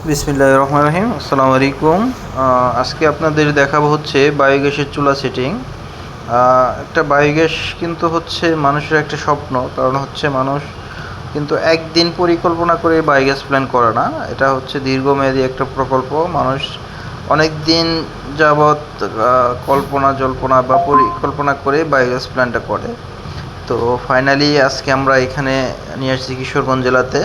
বিসমিল্লাহির রহমানির রহিম। আসসালামু আলাইকুম। আজকে আপনাদের দেখাবো হচ্ছে বায়োগ্যাসের চুলা সেটিং। একটা বায়োগ্যাস কিন্তু হচ্ছে মানুষের একটা স্বপ্ন। কারণ হচ্ছে মানুষ কিন্তু একদিন পরিকল্পনা করে বায়োগ্যাস প্ল্যান করে না। এটা হচ্ছে দীর্ঘমেয়াদী একটা প্রকল্প। মানুষ অনেক দিন যাবৎ কল্পনা জল্পনা বা পরিকল্পনা করে বায়োগ্যাস প্ল্যানটা করে। তো ফাইনালি আজকে আমরা এখানে নিয়ে আসছি কিশোরগঞ্জ জেলাতে,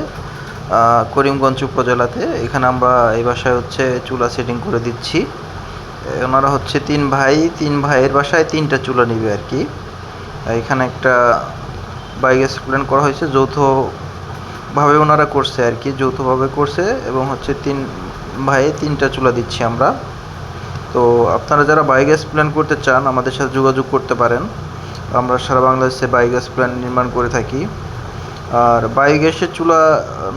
করিমগঞ্জ উপজেলাতে। এখানে আমরা এই বাসায় হচ্ছে চুলা সেটিং করে দিচ্ছি। ওনারা হচ্ছে তিন ভাইয়ের বাসায় তিনটা চুলা নিবে আর কি। এখানে একটা বায়োগ্যাস প্ল্যান করা হয়েছে, যৌথভাবে ওনারা করছে আর কি, যৌথভাবে করছে এবং হচ্ছে তিন ভাইয়ে তিনটা চুলা দিচ্ছি আমরা। তো আপনারা যারা বায়োগ্যাস প্ল্যান করতে চান আমাদের সাথে যোগাযোগ করতে পারেন। আমরা সারা বাংলাদেশে বায়োগ্যাস প্ল্যান্ট নির্মাণ করে থাকি। আর বায়োগ্যাসের চুলা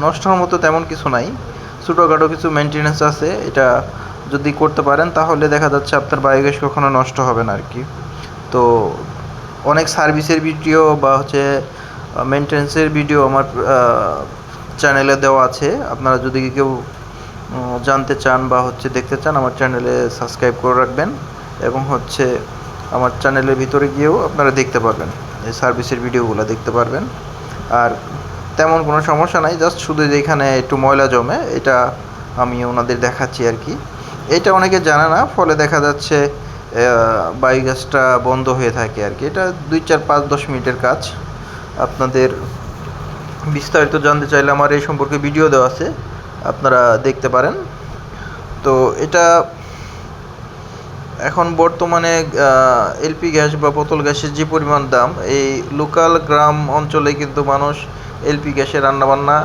নষ্ট হওয়ার মতো তেমন কিছু নাই, ছোটোখাটো কিছু মেনটেন্যান্স আছে। এটা যদি করতে পারেন তাহলে দেখা যাচ্ছে আপনার বায়োগ্যাস কখনো নষ্ট হবে না আর কি। তো অনেক সার্ভিসের ভিডিও বা হচ্ছে মেনটেন্যান্সের ভিডিও আমার চ্যানেলে দেওয়া আছে। আপনারা যদি কেউ জানতে চান বা হচ্ছে দেখতে চান আমার চ্যানেলে সাবস্ক্রাইব করে রাখবেন এবং হচ্ছে আমার চ্যানেলের ভিতরে গিয়েও আপনারা দেখতে পারবেন, এই সার্ভিসের ভিডিওগুলো দেখতে পারবেন। আর তেমন কোনো সমস্যা নাই, জাস্ট শুধু যেখানে একটু ময়লা জমে এটা আমি ওনাদের দেখাচ্ছি আর কি। এটা অনেকে জানে না, ফলে দেখা যাচ্ছে বায়োগ্যাসটা বন্ধ হয়ে থাকে আর কি। এটা 2-4-5-10 মিনিটের কাজ। আপনাদের বিস্তারিত জানতে চাইলে আমার এই সম্পর্কে ভিডিও দেওয়া আছে, আপনারা দেখতে পারেন। তো এটা এখন বর্তমানে এলপি গ্যাস বা বোতল গ্যাসের যে পরিমাণ দাম, এই লোকাল গ্রাম অঞ্চলে কিন্তু মানুষ এলপি গ্যাসে রান্নাবান্না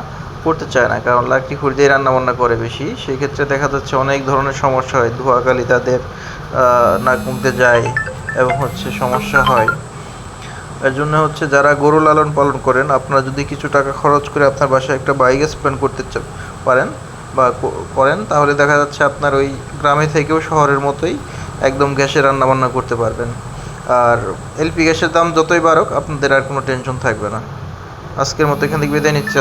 করতে চায় না, কারণ লাকড়ি খড়ি দিয়ে রান্নাবান্না করে বেশি। সেই ক্ষেত্রে দেখা যাচ্ছে অনেক ধরনের সমস্যা হয়, ধোঁয়াকালি তাদের নাক মুখতে যায় এবং হচ্ছে সমস্যা হয়। এর জন্য হচ্ছে যারা গরু লালন পালন করেন, আপনারা যদি কিছু টাকা খরচ করে আপনার বাসায় একটা বায়োগ্যাস প্ল্যান করতে পারেন বা করেন, তাহলে দেখা যাচ্ছে আপনার ওই গ্রামে থেকেও শহরের মতোই একদম গ্যাসে রান্নাবান্না করতে পারবেন। আর এলপি গ্যাসের দাম যতই বাড়ুক আপনাদের আর কোনো টেনশন থাকবে না। আজকের মতো এখান থেকে বিদায় নিচ্ছি।